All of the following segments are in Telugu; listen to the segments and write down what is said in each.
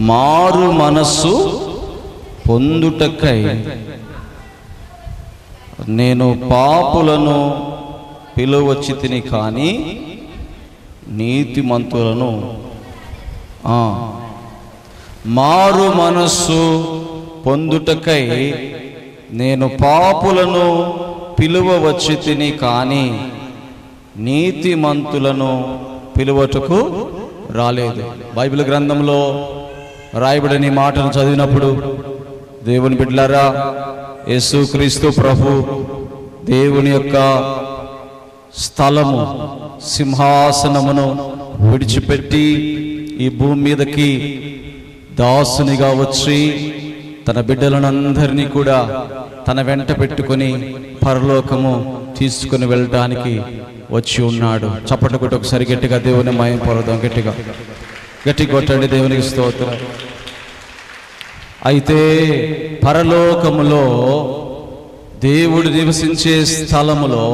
మారు మనస్సు పొందుటకై నేను పాపులను పిలువచ్చితిని కానీ నీతిమంతులను. మారు మనస్సు పొందుటకై నేను పాపులను పిలువవచ్చితిని కానీ నీతిమంతులను పిలువటకు రాలేదు. బైబిల్ గ్రంథంలో రాయబడిన మాటను చదివినప్పుడు దేవుని బిడ్డలారా, యేసుక్రీస్తు ప్రభు దేవుని యొక్క స్థలము సింహాసనమును విడిచిపెట్టి ఈ భూమి మీదకి దాసునిగా వచ్చి తన బిడ్డలనందరినీ కూడా తన వెంట పెట్టుకొని పరలోకము తీసుకుని వెళ్ళటానికి వచ్చి ఉన్నాడు. చప్పట్లు కొట్టి ఒకసారి గట్టిగా దేవుని మహిమ పరుద్దాం. గట్టి కొట్టండి, దేవునికి స్తోత్రం. అయితే పరలోకములో దేవుడు నివసించే స్థలములో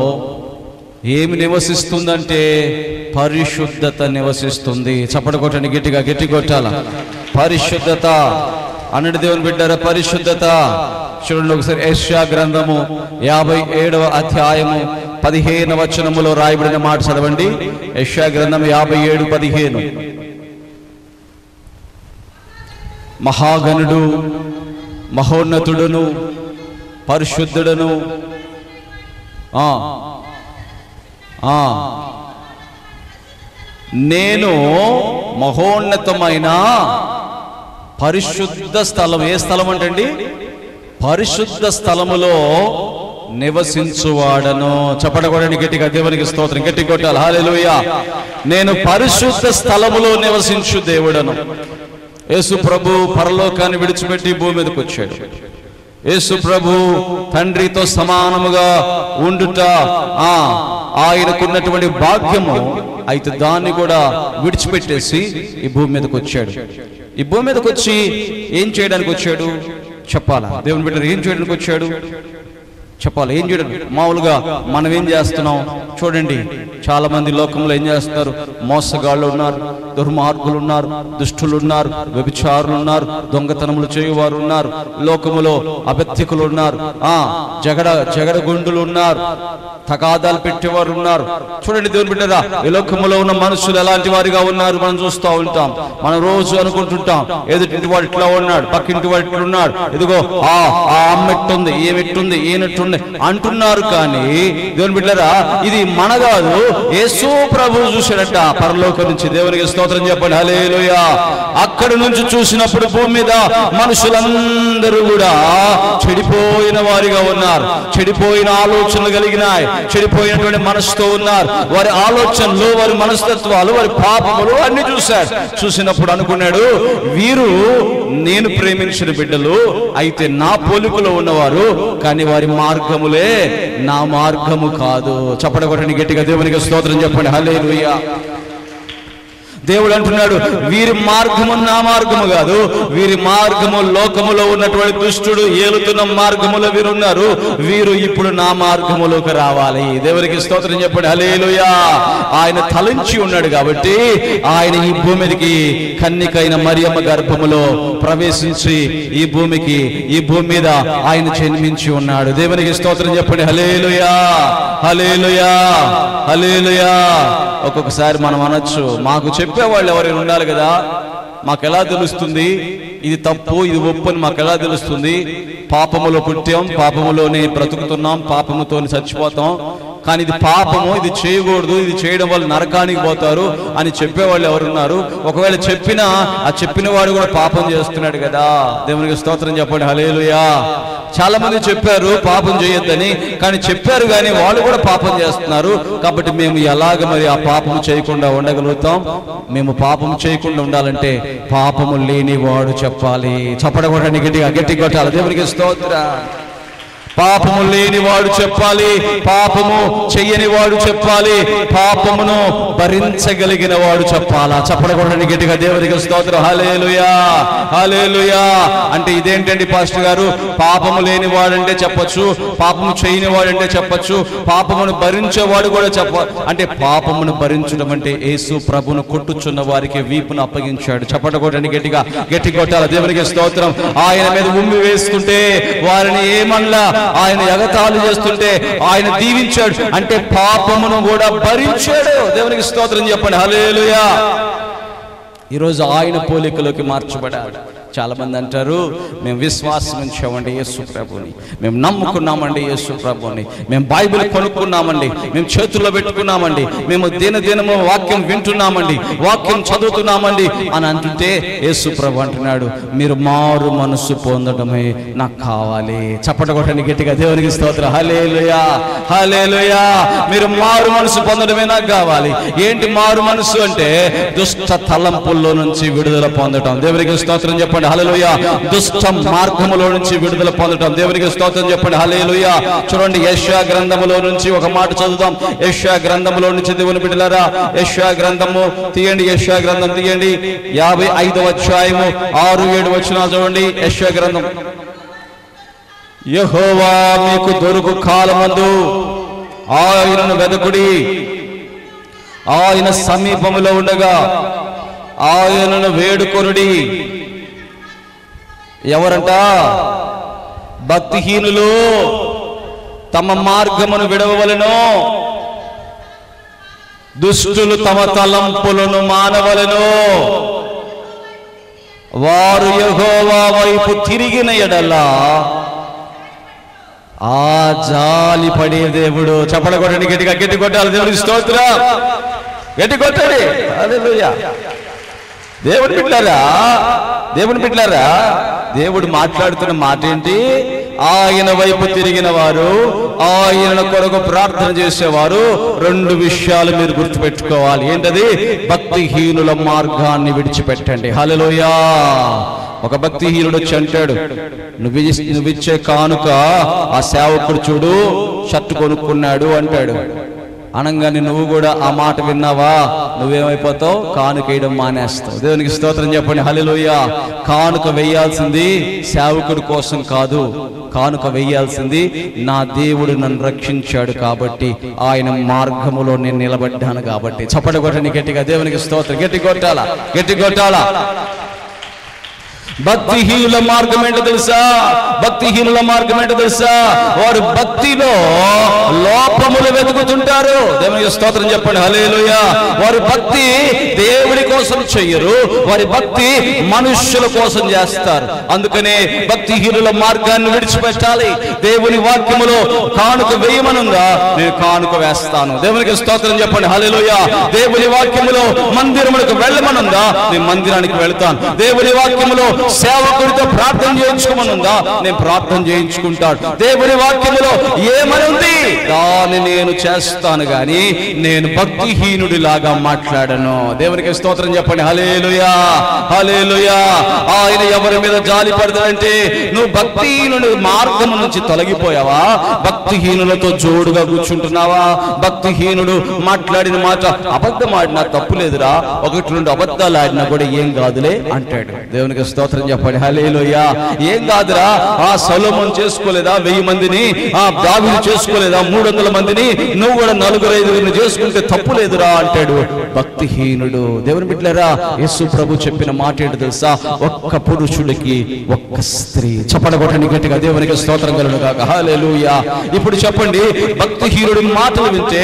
ఏమి నివసిస్తుందంటే పరిశుద్ధత నివసిస్తుంది. చప్పట్లు కొట్టండి, గట్టి కొట్టాల. పరిశుద్ధత అన్నది దేవుని బిడ్డారా, పరిశుద్ధత. చూడండి ఒకసారి యెషయా గ్రంథము 57వ అధ్యాయము 15వ వచనములో రాయబడిన మాట చదవండి. యెషయా గ్రంథం 57:15. మహాగణుడు, మహోన్నతుడును, పరిశుద్ధుడును, నేను మహోన్నతమైన పరిశుద్ధ స్థలం. ఏ స్థలం అంటండి? పరిశుద్ధ స్థలములో నివసించువాడను. చప్పడగొడండి గట్టిగా, దేవునికి స్తోత్రం. గట్టి కొట్టాలి. హల్లెలూయా. నేను పరిశుద్ధ స్థలములో నివసించు దేవుడను. యేసు ప్రభు పరలోకాన్ని విడిచిపెట్టి భూమి మీదకి వచ్చాడు. యేసు ప్రభు తండ్రితో సమానముగా ఉండుట ఆయనకున్నటువంటి భాగ్యము. అయితే దాన్ని కూడా విడిచిపెట్టేసి ఈ భూమి మీదకి వచ్చాడు. ఈ భూమి మీదకి వచ్చి ఏం చేయడానికి వచ్చాడు చెప్పాలా? దేవుని బిడ్డ ఏం చేయడానికి వచ్చాడు చెప్పాలి. ఏం చేయడం? మామూలుగా మనం ఏం చేస్తున్నాం చూడండి. చాలా మంది లోకంలో ఏం చేస్తున్నారు? మోసగాళ్ళు ఉన్నారు, దుర్మార్గులు ఉన్నారు, దుష్టులు ఉన్నారు, వ్యభిచారులు ఉన్నారు, దొంగతనములు చేయువారు ఉన్నారు, లోకములో అబద్ధికులు ఉన్నారు, జగడగుండులు ఉన్నారు, తగాదాలు పెట్టేవారు ఉన్నారు. చూడండి దేవుని బిడ్డరా, ఈ లోకములో ఉన్న మనుషులు ఎలాంటి వారిగా ఉన్నారు మనం చూస్తూ ఉంటాం. మనం రోజు అనుకుంటుంటాం, ఎదుటింటి వాడు ఇట్లా ఉన్నాడు, పక్కింటి వాడు ఇట్లా ఉన్నాడు, ఇదిగో ఆ అమ్మ ఎట్టుంది, ఏమిట్టుంది, ఏనట్టుంది అంటున్నారు. కానీ దేవుని బిడ్డరా, ఇది మన కాదు, యేసు ప్రభువు చూశాడట పరలోకం నుంచి. దేవునికి స్తోత్రం చెప్పండి. హల్లెలూయా. అక్కడి నుంచి చూసినప్పుడు భూమి మీద మనుషులందరూ కూడా చెడిపోయిన వారిగా ఉన్నారు, చెడిపోయిన ఆలోచనలు కలిగినాయి, చెడిపోయినటువంటి మనసుతో ఉన్నారు. వారి ఆలోచనలు, వారి మనస్తత్వాలు, వారి పాపములు అన్ని చూశాడు. చూసినప్పుడు అనుకున్నాడు, వీరు నేను ప్రేమించిన బిడ్డలు, అయితే నా పోలికలో ఉన్నవారు, కానీ వారి మార్గములే నా మార్గము కాదు. చప్పడగొట్టండి గట్టిగా, దేవునికి స్తోత్రం చెప్పండి. హల్లెలూయా. దేవుడు అంటున్నాడు, వీరి మార్గము నా మార్గము కాదు, వీరి మార్గము లోకములో ఉన్నటువంటి దుష్టుడు ఏలుతున్న మార్గములో వీరు ఉన్నారు, వీరు ఇప్పుడు నా మార్గములోకి రావాలి. దేవునికి స్తోత్రం చెప్పండి. హల్లెలూయా. ఆయన తలంచి ఉన్నాడు కాబట్టి ఆయన ఈ భూమికి కన్నికైన మరియమ్మ గర్భములో ప్రవేశించి ఈ భూమి మీద ఆయన జన్మించి ఉన్నాడు. దేవునికి స్తోత్రం చెప్పండి. హల్లెలూయా, హల్లెలూయా, హల్లెలూయా. ఒక్కొక్కసారి మనం అనొచ్చు, మాకు చెప్పేవాళ్ళు ఎవరైనా ఉండాలి కదా, మాకెలా తెలుస్తుంది ఇది తప్పు ఇది ఒప్పు అని మాకెలా తెలుస్తుంది? పాపములో పుట్టాం, పాపములోనే బ్రతుకుతున్నాం, పాపముతో చచ్చిపోతాం, కానీ ఇది పాపము, ఇది చేయకూడదు, ఇది చేయడం వల్ల నరకానికి పోతారు అని చెప్పేవాళ్ళు ఎవరున్నారు? ఒకవేళ చెప్పినా ఆ చెప్పిన వాడు కూడా పాపం చేస్తున్నాడు కదా. దేవునికి స్తోత్రం చెప్పండి. హల్లెలూయా. చాలా మంది చెప్పారు పాపం చేయొద్దని, కానీ చెప్పారు కానీ వాళ్ళు కూడా పాపం చేస్తున్నారు. కాబట్టి మేము ఎలాగ మరి ఆ పాపం చేయకుండా ఉండగలుగుతాం? మేము పాపం చేయకుండా ఉండాలంటే పాపము లేని వాడు చెప్పాలి. చప్పడగొట్టండి గట్టిగా, గట్టి కొట్టాలి. దేవునికి స్తోత్రం. పాపము లేనివాడు చెప్పాలి, పాపము చెయ్యని వాడు చెప్పాలి, పాపమును భరించగలిగిన వాడు చెప్పాలా? చెప్పడకూడని గట్టిగా దేవునికి స్తోత్రం. హల్లెలూయా, హల్లెలూయా. అంటే ఇదేంటండి పాస్టర్ గారు? పాపము లేని వాడంటే చెప్పచ్చు, పాపము చేయని వాడంటే చెప్పచ్చు, పాపమును భరించేవాడు కూడా అంటే పాపమును భరించడం అంటే యేసు ప్రభును కొట్టుచున్న వారికి వీపును అప్పగించాడు. చెప్పడకూడని గట్టిగా గట్టి కొట్టాల దేవునికి స్తోత్రం. ఆయన మీద ఉమ్మి వేస్తుంటే వారిని ఏమన్నా, ఆయన ఎగతాళి చేస్తుంటే ఆయన దీవించాడు. అంటే పాపమును కూడా భరించాడు. దేవునికి స్తోత్రం చెప్పండి. హల్లెలూయా. ఈరోజు ఆయన పోలికలోకి మార్చబడాలి. చాలా మంది అంటారు, మేము విశ్వాసం ఉంచామండి యేసు ప్రభుని, మేము నమ్ముకున్నామండి యేసు ప్రభుని, మేము బైబిల్ కొనుక్కున్నామండి, మేము చేతుల్లో పెట్టుకున్నామండి, మేము దినదినము వాక్యం వింటున్నామండి, వాక్యం చదువుతున్నామండి అని అంటుంటే యేసు ప్రభు అంటున్నాడు, మీరు మారు మనసు పొందడమే నాకు కావాలి. చప్పటగొట్టండి గట్టిగా దేవునికి స్తోత్రం. హల్లెలూయా, హల్లెలూయా. మీరు మారు మనసు పొందడమే నాకు కావాలి. ఏంటి మారు మనసు అంటే? దుష్ట తలంపుల్లో నుంచి విడుదల పొందడం. దేవునికి స్తోత్రం చెప్పండి. హల్లెలూయా. దుష్ట మార్గములో నుంచి విడుదల పొందడం. దేవునికి స్తోత్రం చెప్పండి. హల్లెలూయా. చూడండి, యెషయా గ్రంథములో నుంచి ఒక మాట చదువుదాం. యెషయా గ్రంథములో నుంచి దేవుని బిడ్డలారా, యెషయా గ్రంథము తీయండి, యెషయా గ్రంథం తీయండి, 55వ అధ్యాయము 6-7 వచనాలు చూడండి. యెషయా గ్రంథం. యెహోవా మీకు దొరుకు కాలమందు ఆయనను వెదకుడి, ఆయన సమీపములో ఉండగా ఆయనను వేడుకొనుడి. ఎవరంట? భక్తిహీనులు తమ మార్గమును విడవవలెను, దుష్టులు తమ తలంపులను మానవలెను, వారు యెహోవా వైపు తిరిగిన ఎడల ఆ జాలి పడే దేవుడు. చప్పడగొట్టండి గట్టిగా, గట్టి కొట్టాలి. దేవుడికి స్తోత్రం. గట్టి కొట్టండి. హల్లెలూయా. దేవుని బిడ్డలారా, దేవుని బిడ్డలారా, దేవుడు మాట్లాడుతున్న మాట ఏంటి? ఆయన వైపు తిరిగిన వారు, ఆయన కొరకు ప్రార్థన చేసేవారు. 2 విషయాలు మీరు గుర్తుపెట్టుకోవాలి. ఏంటది? భక్తిహీనుల మార్గాన్ని విడిచిపెట్టండి. హల్లెలూయా. ఒక భక్తిహీనుడు వచ్చి అంటాడు, నువ్విచ్చే కానుక ఆ సేవకుడు చూడు షర్ట్ కొనుక్కున్నాడు అంటాడు. అనగానే నువ్వు కూడా ఆ మాట విన్నావా? నువ్వేమైపోతావు? కానుక వేయడం మానేస్తావు. దేవునికి స్తోత్రం చెప్పండి. హల్లెలూయా. కానుక వేయాల్సింది సేవకుడి కోసం కాదు, కానుక వేయాల్సింది నా దేవుడు నన్ను రక్షించాడు కాబట్టి, ఆయన మార్గములో నేను నిలబడ్డాను కాబట్టి. చప్పటి కొట్టండి గట్టిగా. దేవునికి స్తోత్రం. గట్టి కొట్టాలా, గట్టి కొట్టాలా. భక్తిహీనుల మార్గం ఏంటో తెలుసా? భక్తిహీనుల మార్గం ఏంటో తెలుసా? వారు భక్తిలో లోపములు వెతుకుతుంటారు. దేవునికి స్తోత్రం చెప్పండి. హల్లెలూయా. వారి భక్తి దేవుడి కోసం చెయ్యరు, వారి భక్తి మనుష్యుల కోసం చేస్తారు. అందుకనే భక్తిహీనుల మార్గాన్ని విడిచిపెట్టాలి. దేవుని వాక్యములో కానుక వేయమనుందా? నేను కానుక వేస్తాను. దేవునికి స్తోత్రం చెప్పండి. హల్లెలూయా. దేవుని వాక్యములో మందిరములకు వెళ్ళమనుందా? నేను మందిరానికి వెళ్తాను. దేవుని వాక్యములో సేవకుడితో ప్రార్థన చేయించుకోమనుందా? నేను ప్రార్థన చేయించుకుంటాను. దేవుని వాక్యములో ఏమనుంది? దాన్ని నేను చేస్తాను గాని నేను భక్తిహీనుడిలాగా మాట్లాడను. దేవునికి స్తోత్రం చెప్పండి. హల్లెలూయా, హల్లెలూయా. ఆయన ఎవరి మీద జాలి పడతాడంటే, నువ్వు భక్తిహీనుడి మార్గం నుంచి తొలగిపోయావా? భక్తిహీనులతో జోడుగా కూర్చుంటున్నావా? భక్తిహీనుడు మాట్లాడిన మాట అబద్ధం ఆడినా తప్పు లేదురా, 1-2 అబద్ధాలు ఆడినా కూడా ఏం కాదులే అంటాడు. దేవునికి స్తోత్రం చెప్పండి. హల్లెలూయా. ఏం కాదురా, ఆ సొలొమోను చేసుకోలేదా 1000 మందిని? ఆ దావీదు చేసుకోలేదా 300 మందిని? నువ్వు కూడా 4-5 చేసుకుంటే తప్పు లేదురా అంటాడు భక్తిహీనుడు. దేవుని బిడ్డలారా, యేసు ప్రభు చెప్పిన మాట ఏంటో తెలుసా? ఒక్క పురుషుడికి ఒక్క స్త్రీ. చప్పడగొట్టండి గట్టిగా. దేవునికి స్తోత్రం కలుగును గాక. హల్లెలూయా. ఇప్పుడు చెప్పండి, భక్తిహీనుడి మాటలు వింటే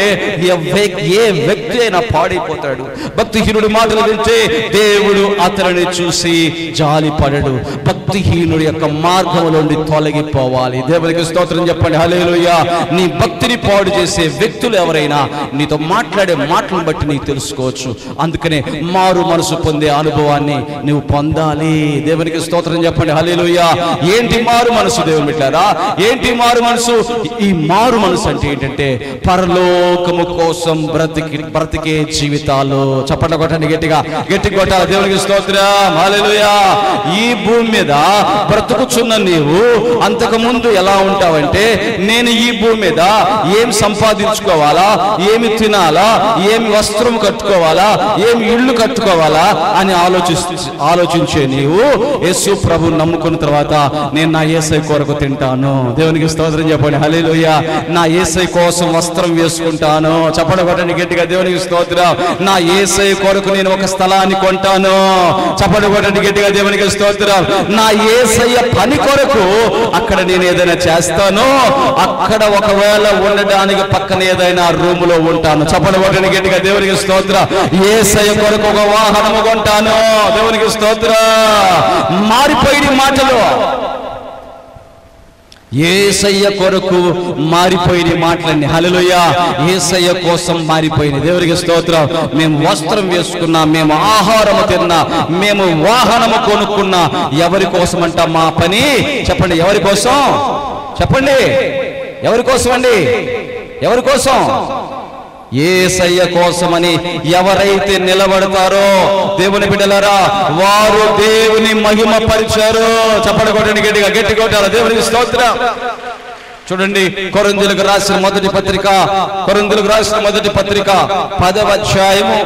ఏ వ్యక్తి అయినా పాడైపోతాడు. భక్తిహీనుడి మాటలు వింటే దేవుడు అతనిని చూసి జాలి పడడు. భక్తిహీనుడి యొక్క మార్గంలో నుండి తొలగిపోవాలి. దేవునికి స్తోత్రం చెప్పండి. హల్లెలూయా. నీ భక్తిని పాడు చేసే వ్యక్తులు ఎవరైనా నీతో మాట్లాడే మాటలను బట్టి నీకు తెలుసు. చేసుకోవచ్చు. అందుకనే మారు మనసు పొందే అనుభవాన్ని నువ్వు పొందాలి. దేవునికి స్తోత్రం చెప్పండి. హల్లెలూయా. ఏంటి మారు మనసు దేవుని బిడ్డలారా? ఏంటి మారు మనసు? ఈ మారు మనసు అంటే ఏంటంటే పరలోకము కోసం బ్రతికే జీవితాలు. చప్పట్లు కొట్టండి గట్టిగా, గట్టి కొట్టాలి. దేవునికి స్తోత్రం. హల్లెలూయా. ఈ భూమి మీద బ్రతుకుచున్న నీవు అంతకు ముందు ఎలా ఉంటావంటే, నేను ఈ భూమి మీద ఏం సంపాదించుకోవాలా, ఏమి తినాలా, ఏమి వస్త్రం కట్టుకోవాలా, ఏమి ఇల్లు కట్టుకోవాలా అని ఆలోచించే నీవు యేసు ప్రభు నమ్ముకున్న తర్వాత నేను నా యేసయ్య కొరకు తింటాను. దేవునికి స్తోత్రం చెప్పండి. హల్లెలూయా. నా యేసయ్య కోసం వస్త్రం వేసుకుంటాను. చప్పట్లు కొట్టండి గట్టిగా. దేవునికి స్తోత్రం. నా యేసయ్య కొరకు నేను ఒక స్థలాన్ని కొంటాను. చప్పట్లు కొట్టండి గట్టిగా. దేవునికి స్తోత్రం. నా యేసయ్య పని కొరకు అక్కడ నేను ఏదైనా చేస్తాను. అక్కడ ఒకవేళ ఉండడానికి పక్కన ఏదైనా రూములో ఉంటాను. చప్పట్లు కొట్టండి గట్టిగా. దేవునికి స్తోత్రం. యేసయ్య కొరకు ఒక వాహనము కొంటాను. దేవునికి స్తోత్రం. మారిపోయిన మాటలు, యేసయ్య కొరకు మారిపోయిన మాటలన్నీ. హల్లెలూయా. యేసయ్య కోసం మారిపోయిన. దేవునికి స్తోత్రం. మేము వస్త్రం వేసుకున్నా, మేము ఆహారము తిన్నా, మేము వాహనము కొనుక్కున్నా ఎవరి కోసం అంట మా పని? చెప్పండి. ఎవరి కోసం? చెప్పండి. ఎవరి కోసం అండి? ఎవరి కోసం? యేసయ్య కోసమని ఎవరైతే నిలబడతారో దేవుని బిడ్డలారా, వారు దేవుని మహిమ పరిచారు. చప్పట్లు కొట్టండి గట్టిగా, గట్టి కొట్టాలి. దేవునికి స్తోత్రం. చూడండి, కొరింథీయులకు రాసిన మొదటి పత్రిక, కొరింథీయులకు రాసిన మొదటి పత్రిక 10వ అధ్యాయము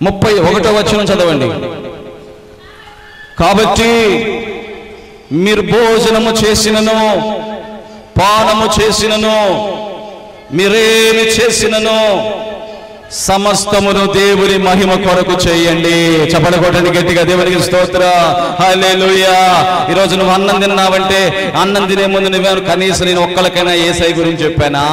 31వ వచనం చదవండి. కాబట్టి మీరు భోజనము చేసినను, పానము చేసినను, మీరేమి చేసినను సమస్తమును దేవుని మహిమ కొరకు చేయండి. చప్పట్లు కొట్టండి గట్టిగా. దేవునికి స్తోత్రం. హల్లెలూయా. ఈరోజు నువ్వు అన్నం తిన్నావంటే, అన్నం తినే ముందు నువ్వేమో కనీసం నేను ఒక్కరికైనా యేసయ్య గురించి చెప్పానా?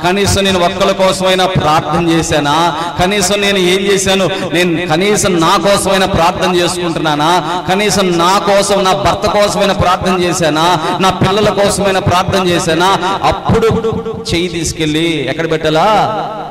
కనీసం నేను ఒక్కల కోసమైనా ప్రార్థన చేశానా? కనీసం నేను ఏం చేశాను? నేను కనీసం నా కోసమైనా ప్రార్థన చేసుకుంటున్నానా? కనీసం నా కోసం, నా భర్త కోసమైనా ప్రార్థన చేశానా? నా పిల్లల కోసమైనా ప్రార్థన చేశానా? అప్పుడు చెయ్యి తీసుకెళ్ళి ఎక్కడ పెట్టాలా?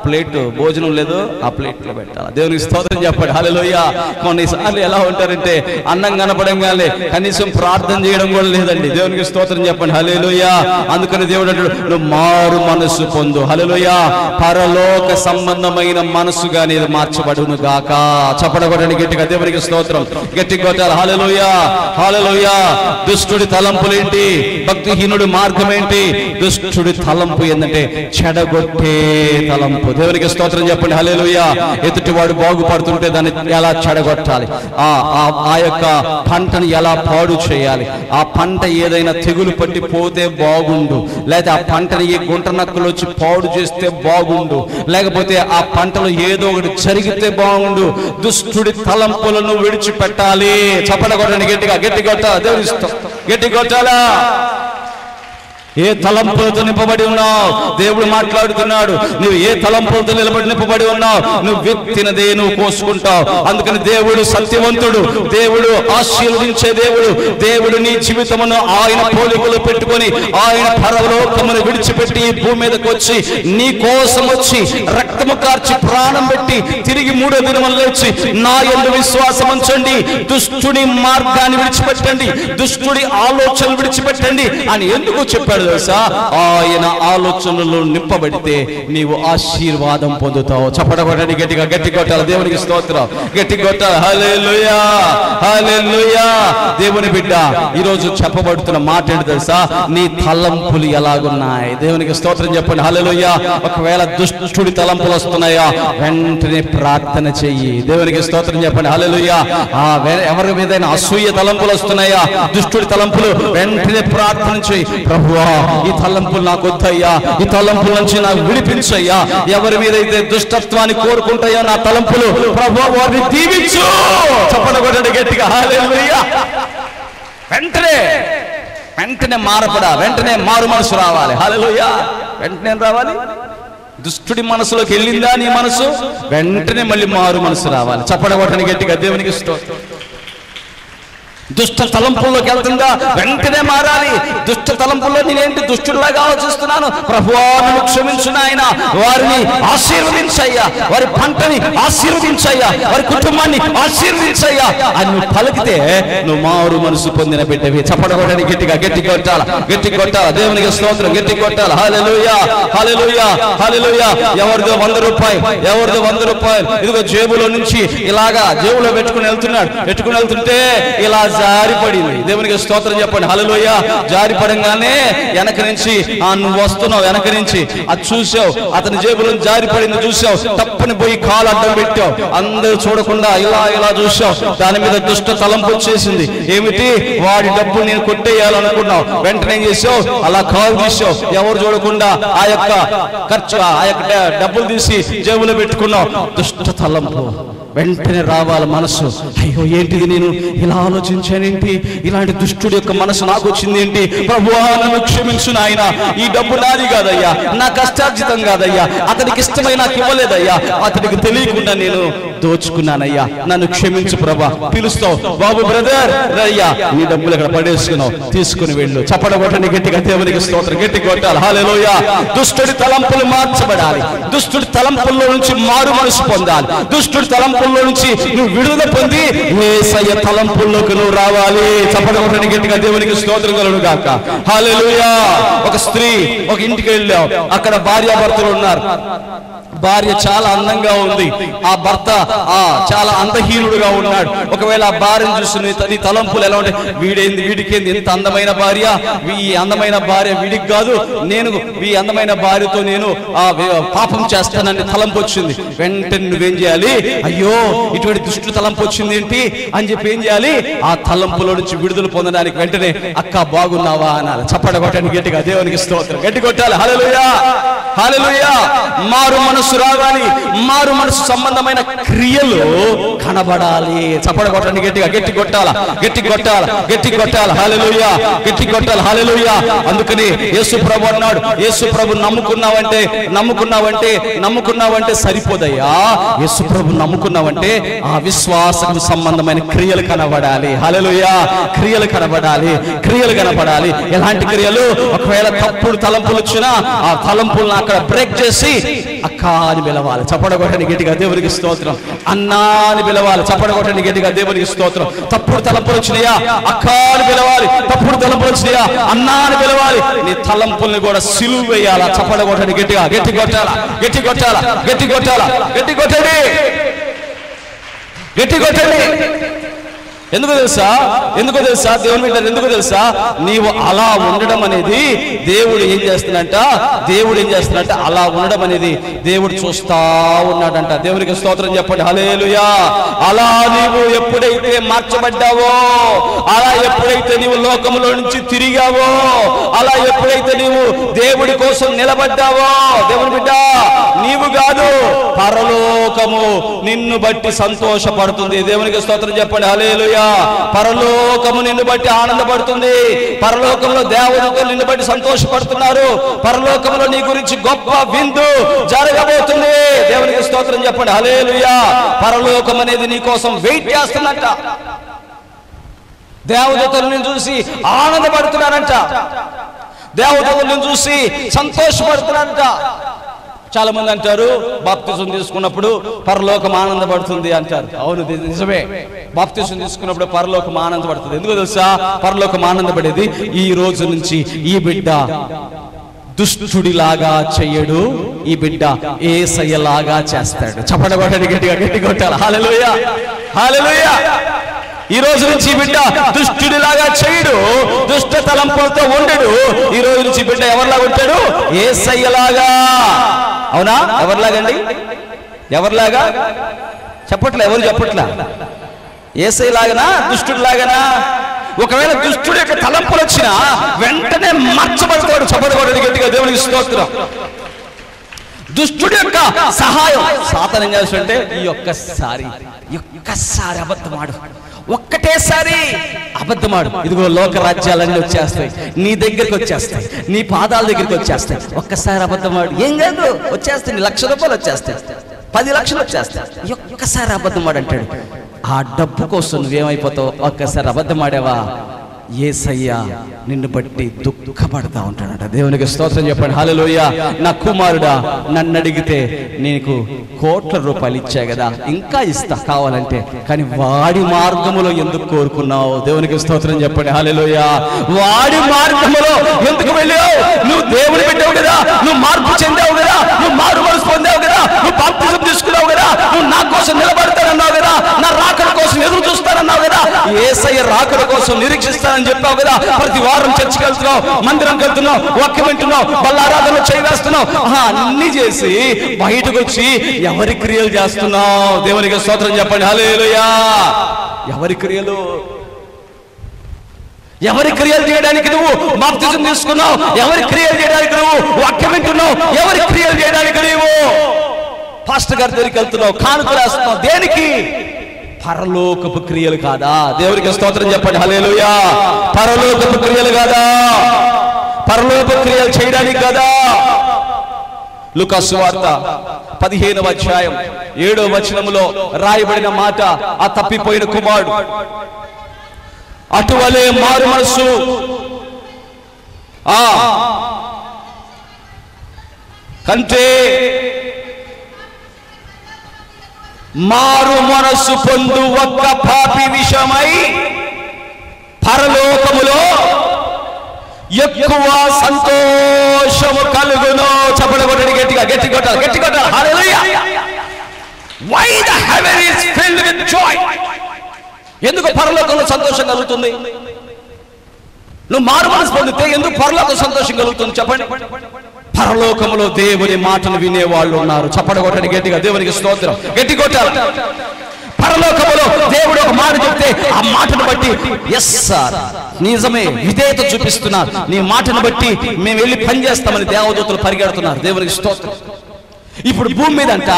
ప్లేట్, భోజనం లేదు ఆ ప్లేట్ లో పెట్టాలి. దేవునికి స్తోత్రం చెప్పండి. హల్లెలూయా. కొన్నిసార్లు ఎలా ఉంటారంటే అన్నం కనపడంగానే కనీసం ప్రార్థన చేయడం కూడా లేదండి. దేవునికి స్తోత్రం చెప్పండి. హల్లెలూయా. అందుకని దేవుడు అంటాడు, నువ్వు మారు మనసు పొందు. హల్లెలూయా. పరలోక సంబంధమైన మనసుగా నీది మార్చబడును గాక. చప్పట్లు కొట్టండి గట్టిగా. దేవునికి స్తోత్రం. గట్టి కొట్టాలి. హల్లెలూయా. హల్లెలూయా. దుష్టుడి తలంపులేంటి? భక్తిహీనుడి మార్గం ఏంటి? దుష్టుడి తలంపు ఏంటంటే చెడగొట్టే తలంపు. దేవునికి స్తోత్రం చెప్పండి. హల్లెలూయా. ఎదుటివాడు బాగుపడుతుంటే దాన్ని ఎలా చెడగొట్టాలి, ఆ యొక్క పంటను ఎలా పాడు చేయాలి, ఆ పంట ఏదైనా తెగులు పట్టి పోతే బాగుండు, లేదా ఆ పంటని ఏ గుంట నక్కలు వచ్చి పాడు చేస్తే బాగుండు, లేకపోతే ఆ పంటలో ఏదో ఒకటి జరిగితే బాగుండు. దుష్టుడి తలంపులను విడిచిపెట్టాలి. చప్పట్లు కొట్టండి గట్టిగా. గట్టి కొట్టాలి. దేవుని గట్టి కొట్టాలా. ఏ తలంపులతో నింపబడి ఉన్నావు? దేవుడు మాట్లాడుతున్నాడు. నువ్వు ఏ తలంపులతో నింపబడి ఉన్నావు? నువ్వు విత్తినదే నువ్వు కోసుకుంటావు. అందుకని దేవుడు సత్యవంతుడు, దేవుడు ఆశీర్వదించే దేవుడు. దేవుడు నీ జీవితమును ఆయన పోలికలు పెట్టుకొని ఆయన పరలోకమును విడిచిపెట్టి ఈ భూమి మీదకి వచ్చి నీ కోసం వచ్చి రక్తము కార్చి ప్రాణం పెట్టి తిరిగి 3వ దినమున లేచి నా యందు విశ్వాసం ఉంచండి, దుష్టుడి మార్గాన్ని విడిచిపెట్టండి, దుష్టుడి ఆలోచనలు విడిచిపెట్టండి అని ఎందుకు చెప్పాడు తెలుసా? ఆయన ఆలోచనలు నింపబడితే నీవు ఆశీర్వాదం పొందుతావు. చప్పట్లు కొట్టండి గట్టిగా. గట్టి కొట్టాలి. దేవునికి స్తోత్రం. గట్టి కొట్టాలి. హల్లెలూయా. హల్లెలూయా. దేవుని బిడ్డ, ఈరోజు చెప్పబడుతున్న మాట ఏంటి తెలుసా? నీ తలంపులు ఎలాగున్నాయి? దేవునికి స్తోత్రం చెప్పండి. హల్లెలూయా. ఒకవేళ దుష్టుడి తలంపులు వస్తున్నాయా, వెంటనే ప్రార్థన చెయ్యి. దేవునికి స్తోత్రం చెప్పండి. హల్లెలూయా. ఎవరి మీదైనా అసూయ తలంపులు వస్తున్నాయా, దుష్టుడి తలంపులు, వెంటనే ప్రార్థన చెయ్యి. ప్రభువా, ఈ తలంపులు నాకు వద్దయ్యా, ఈ తలంపుల నుంచి నాకు విడిపించయ్యా. ఎవరి మీద అయితే దుష్టత్వాన్ని కోరుకుంటాయో నా తలంపులు, ప్రభువా వారిని దీవించు. చప్పట్లు కొట్టండి గట్టిగా. హల్లెలూయా. వెంటనే మారపడా, వెంటనే మారు మనసు రావాలి. హల్లెలూయా. వెంటనే రావాలి. దుష్టుడి మనసులోకి వెళ్ళిందా నీ మనసు, వెంటనే మళ్ళీ మారు మనసు రావాలి. చప్పట్లు కొట్టండి గట్టిగా. దేవునికి స్తోత్రం. దుష్ట తలంపుల్లోకి వెళ్తుందా, వెంటనే మారాలి. దుష్ట తలంపుల్లో నేనేంటి దుష్టుడిలాగా ఆలోచిస్తున్నాను, ప్రభువా నన్ను క్షమించు నాయన, వారిని ఆశీర్వదించయ్యా, వారి పంటని ఆశీర్వదించయ్యా, వారి కుటుంబాన్ని ఆశీర్వదించయ్యా అని నువ్వు పలికితే నువ్వు మారు మనసు పొందిన బిడ్డవి. చప్పడగొట్టని గట్టిగా గట్టి కొట్టాల, గట్టి కొట్టాల. దేవునికి స్తోత్రం, గట్టి కొట్టాల. హల్లెలూయా, హల్లెలూయా, హల్లెలూయా. ఎవరిదో 100 రూపాయలు, ఎవరిదో 100 రూపాయలు ఇదిగో జేబులో నుంచి ఇలాగా జేబులో పెట్టుకుని వెళ్తుంటే ఇలా జారిపడింది. దేవునికి స్తోత్రం చెప్పండి. హల్లెలూయా. జారిపడంగానే వెనక నుంచి నువ్వు వస్తున్నావు, వెనక నుంచి అది చూసావు, అతని జేబులో జారిపడింది చూసావు, తప్పని పోయి కాలు అడ్డం పెట్టావు, అందరూ చూడకుండా ఇలా చూసావు. దాని మీద దుష్ట తలంపు వచ్చేసింది. ఏమిటి? వాడి డబ్బు నేను కొట్టేయాలనుకున్నావు. వెంటనే ఏం చేసావు? అలా కాలు తీసావు, ఎవరు చూడకుండా ఆ యొక్క ఖర్చు, ఆ యొక్క డబ్బులు తీసి జేబులో పెట్టుకున్నావు. దుష్ట తలంపు వెంటనే రావాలి మనసు. అయ్యో ఏంటిది, నేను ఇలా ఆలోచించానేంటి, ఇలాంటి దుష్టుడి యొక్క మనసు నాకు వచ్చింది ఏంటి, ప్రభువా నన్ను క్షమించు నాయన, ఈ డబ్బు నాది కాదయ్యా, నా కష్టార్జితం కాదయ్యా, అతనికి ఇష్టమై నాకు ఇవ్వలేదయ్యా, అతనికి తెలియకుండా నేను దోచుకున్నానయ్యా, నన్ను క్షమించు ప్రభా. పిలుస్తావు, బాబు బ్రదర్ రయ్యా, నీ డబ్బులు ఇక్కడ పడేసుకున్నావు, తీసుకుని వెళ్ళు. చప్పడగొట్టని గట్టిగా దేవునికి స్తోత్రం, గట్టి కొట్టాలి. హల్లెలూయా. దుష్టుడి తలంపులు మార్చబడాలి, దుష్టుడి తలంపుల్లో నుంచి మారు మనసు పొందాలి, దుష్టుడి తలంపుల్లో నుంచి నువ్వు విడుదల పొంది యేసయ్య తలంపుల్లోకి నువ్వు రావాలి. చప్పడగొట్టని గట్టిగా దేవునికి స్తోత్రం కలుగును గాక. హల్లెలూయా. ఒక స్త్రీ ఒక ఇంటికి వెళ్ళావు, అక్కడ భార్యాభర్తలు ఉన్నారు. భార్య చాలా అందంగా ఉంది, ఆ భర్త చాలా అందహీనుడుగా ఉన్నాడు. ఒకవేళ ఆ భార్యను చూసి నీ తలంపులు ఎలా ఉంటాయి? వీడికేంది ఎంత అందమైన భార్య, ఈ అందమైన భార్య వీడికి కాదు, నేను ఈ అందమైన భార్యతో నేను పాపం చేస్తానని తలంపు వచ్చింది. వెంటనే నువ్వేం చేయాలి? అయ్యో ఇటువంటి దుష్టు తలంపు వచ్చింది ఏంటి అని చెప్పి ఏం చేయాలి? ఆ తలంపులో నుంచి విడుదల పొందడానికి వెంటనే అక్క బాగున్నావా అనాలి. చప్పడగొట్టండి గట్టిగా దేవునికి స్తోత్రం, గట్టి కొట్టాలి. హల్లెలూయా, హల్లెలూయా. మారు మనసు రావాలి, మారు మనసు సంబంధమైన క్రియలు కనబడాలి. చప్పడగొట్టండి గట్టిగా, గట్టి కొట్టాల, గట్టి కొట్టాల, గట్టి కొట్టాల. హల్లెలూయా, గట్టి కొట్టాలి. హల్లెలూయా. అందుకని యేసు ప్రభు అన్నాడు, యేసు ప్రభు నమ్ముకున్నావంటే సరిపోదయ్యా, యేసు ప్రభు నమ్ముకున్నావంటే ఆ విశ్వాసం సంబంధమైన క్రియలు కనబడాలి. హల్లెలూయా. క్రియలు కనబడాలి, క్రియలు కనబడాలి. ఎలాంటి క్రియలు? ఒకవేళ తప్పుడు తలంపులు వచ్చినా ఆ తలంపులను అక్కడ బ్రేక్ చేసి అక్క అని పిలవాలి. చప్పడగొట్టని గట్టిగా దేవునికి స్తోత్రం. అన్నా అని పిలవాలి. చప్పడగొట్టని గట్టిగా దేవునికి స్తోత్రం. తప్పుడు తలంపులు వచ్చినాయా? అక్క అని పిలవాలి. తప్పుడు తలంపులు వచ్చినాయా? అన్నా అని పిలవాలి. నీ తలంపుల్ని కూడా సిలువ వేయాలా. చప్పడగొట్టని గట్టిగా, గట్టి కొట్టాలా, గట్టి కొట్టాలా, గట్టి కొట్టాలా, గట్టి కొట్టండి, గట్టి కొట్టండి. ఎందుకు తెలుసా? దేవుని బిడ్డ, ఎందుకు తెలుసా? నీవు అలా ఉండడం అనేది దేవుడు ఏం చేస్తున్నట్ట అలా ఉండడం అనేది దేవుడు చూస్తా ఉన్నాడంట. దేవునికి స్తోత్రం చెప్పండి. హల్లెలూయా. అలా నీవు ఎప్పుడైతే మార్చబడ్డావో, అలా ఎప్పుడైతే నీవు లోకములో నుంచి తిరిగావో, అలా ఎప్పుడైతే నీవు దేవుడి కోసం నిలబడ్డావో, దేవుని బిడ్డ నీవు కాదు, పరలోకము నిన్ను బట్టి సంతోషపడుతుంది. దేవునికి స్తోత్రం చెప్పండి. హల్లెలూయా. పరలోకము నిన్ను బట్టి ఆనందపడుతుంది. పరలోకంలో దేవతలు నిన్ను బట్టి సంతోషపడుతున్నారు. పరలోకంలో నీ గురించి గొప్ప విందు జరగబోతుంది. దేవునికి స్తోత్రం చెప్పండి. హల్లెలూయా. పరలోకం అనేది నీ కోసం వెయిట్ చేస్తున్నట్ట. దేవతలను చూసి ఆనందపడుతున్నారంట, దేవతలను చూసి సంతోషపడుతున్నారంట. చాలా మంది అంటారు బాప్తిసం తీసుకున్నప్పుడు పరలోకం ఆనందపడుతుంది అంటారు. అవును, నిజమే. బాప్తిసం తీసుకున్నప్పుడు పరలోకం ఆనందపడుతుంది. ఎందుకు తెలుసా? పరలోకం ఆనందపడేది ఈ రోజు నుంచి ఈ బిడ్డ దుష్టుడిలాగా చెయ్యడు, ఈ బిడ్డ యేసయ్యలాగా చేస్తాడు. చప్పడగొట్టండి గట్టిగా, గట్టి కొట్టాలి. హల్లెలూయా, హల్లెలూయా. ఈ రోజు నుంచి బిడ్డ దుష్టుడిలాగా చేయడు, దుష్ట తలంపులతో ఉండడు. ఈ రోజు నుంచి బిడ్డ ఎవరిలాగా ఉంటాడు? యేసయ్యలాగా. అవునా? ఎవరిలాగండి? ఎవరిలాగా? చెప్పట్లే, ఎవరు చెప్పట్లా? యేసయ్యలాగనా, దుష్టుడిలాగనా? ఒకవేళ దుష్టుడి యొక్క తలంపులు వచ్చినా వెంటనే మార్చబడతాడు. చప్పడగొట్టండి గట్టిగా దేవునికి స్తోత్రం. దుష్టుడి యొక్క సహాయం సాతాను ఏం చేస్తుంటే ఒక్కసారి అబద్ధమాడు, ఒక్కటేసారి అబద్ధమాడు. ఇదిగో లోక రాజ్యాలన్నీ వచ్చేస్తాయి, నీ దగ్గరికి వచ్చేస్తాయి, నీ పాదాల దగ్గరికి వచ్చేస్తాయి. ఒక్కసారి అబద్ధమాడు, ఏం కాదు, వచ్చేస్తాయి. నీ 1,00,000 రూపాయలు వచ్చేస్తాయి, 10 లక్షలు వచ్చేస్తాయి. ఒక్కసారి అబద్ధమాడు అంటాడు. ఆ డబ్బు కోసం నువ్వేమైపోతావు? ఒక్కసారి అబద్ధం ఆడావా, యేసయ్య నిన్ను బట్టి దుఃఖపడతా ఉంటాడట. దేవునికి స్తోత్రం చెప్పండి. హల్లెలూయా. నా కుమారుడా, నన్ను అడిగితే నీకు కోట్ల రూపాయలు ఇచ్చా కదా, ఇంకా ఇస్తా కావాలంటే, కానీ వాడి మార్గములో ఎందుకు కోరుకున్నావు? దేవునికి స్తోత్రం చెప్పండి. హల్లెలూయా. వాడి మార్గములో ఎందుకు వెళ్ళావు? నువ్వు దేవుని పెట్టావు కదా, నువ్వు మార్పు చెందావు కదా, నువ్వు మారు మనసు పొందావు కదా, నువ్వు బాప్తిజం తీసుకున్నావు కదా, నువ్వు నా కోసం నిలబడతానన్నావు కదా, నా రాకడ కోసం ఎదురు చూస్తానన్నావు కదా, యేసయ్య రాకడ కోసం నిరీక్షిస్తానని చెప్పావు కదా. ప్రతి వారం చర్చికి వెళ్తున్నావు, మందిరంకి వెళ్తున్నావు, వాక్యం వింటున్నావు, బల్లారాధనలో చేయి వేస్తున్నావు, అన్ని చేసి బయటకు వచ్చి ఎవరి క్రియలు చేస్తున్నావు? దేవునికి స్తోత్రం చెప్పండి. హల్లెలూయా. ఎవరి క్రియలు? ఎవరి క్రియలు చేయడానికి నువ్వు బాప్తిజం తీసుకున్నావు? ఎవరి క్రియలు చేయడానికి నువ్వు వాక్యం వింటున్నావు? ఎవరి క్రియలు చేయడానికి నువ్వు పాస్టర్ గారి దగ్గరికి వెళ్తున్నావు, కానుకలు వేస్తున్నావు? దేనికి? పరలోకపు క్రియలు కాదా? దేవునికి స్తోత్రం చెప్పండి. హల్లెలూయా. పరలోకపు క్రియలు కాదా? పరలోక క్రియలు చేయడానికి కదా. లూకా సువార్త 15వ అధ్యాయం 7వ వచనములో రాయబడిన మాట, ఆ తప్పిపోయిన కుమారుడు అటువలే మారు మనసు కంటే మారు మనస్సు పొందు ఒక్క పాపి విషయమై పరలోకములో ఎక్కువ సంతోషము కలుగును. చప్పట్లు గట్టిగా, గట్టి కొట్టాలి, గట్టి కొట్టాలి. హల్లెలూయా. Why the heaven is filled with joy? ఎందుకు పరలోకంలో సంతోషం కలుగుతుంది? నువ్వు మారు మనసు పొందితే ఎందుకు పరలోక సంతోషం కలుగుతుంది చెప్పండి. పరలోకములో దేవుని మాటను వినేవాళ్ళు ఉన్నారు. చప్పట్లు కొట్టండి గట్టిగా. దేవునికి స్తోత్రం. గట్టి కొట్టాలి. పరలోకములో దేవుడు ఒక మాట చెప్తే ఆ మాటను బట్టి ఎస్ సార్ నిజమే విధేయత చూపిస్తున్నారు, నీ మాటను బట్టి మేము వెళ్ళి పని చేస్తామని దేవదూతలు పరిగెడుతున్నారు. దేవునికి స్తోత్రం. ఇప్పుడు భూమి మీద అంట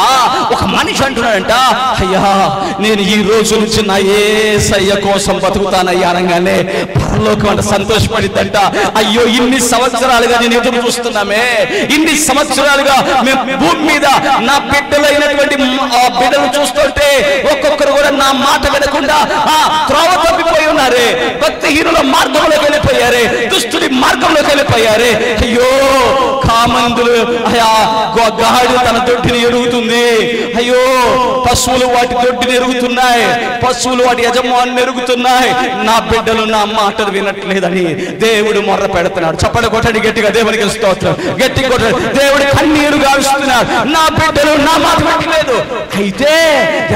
ఒక మనిషి అంటున్నాడంట, అయ్యా నేను ఈ రోజు నుంచి నా యేసయ్య కోసం బతుకుతానయ్యా అనగానే పరలోకం అంట సంతోషపడిద్దంట. అయ్యో ఇన్ని సంవత్సరాలుగా నేను ఎదురు చూస్తున్నామే, ఇన్ని సంవత్సరాలుగా మేము భూమి మీద నా బిడ్డలైనటువంటి బిడ్డలు చూస్తుంటే ఒక్కొక్కరు కూడా నా మాట వినకుండా త్రోవ తప్పిపోయి ఉన్నారే, భక్తిహీనుల మార్గంలోకి వెళ్ళిపోయారే, దుష్టుడి మార్గంలోకి వెళ్ళిపోయారే. అయ్యో కామందులు అయ్యా గాడి తన దొడ్డిని ఎరుగుతుంది, అయ్యో పశువులు వాటి దొడ్డిని ఎరుగుతున్నాయి, పశువులు వాటి యజమాని ఎరుగుతున్నాయి, నా బిడ్డలు నా మాటలు వినట్లేదని దేవుడు మొర్ర పెడుతున్నాడు. చప్పట్లు కొట్టండి గట్టిగా. దేవునికి స్తోత్రం. గట్టి కొట్టండి. దేవుడు కన్నీరు గావిస్తున్నాడు, నా బిడ్డలు నా మాట వినట్లేదు. అయితే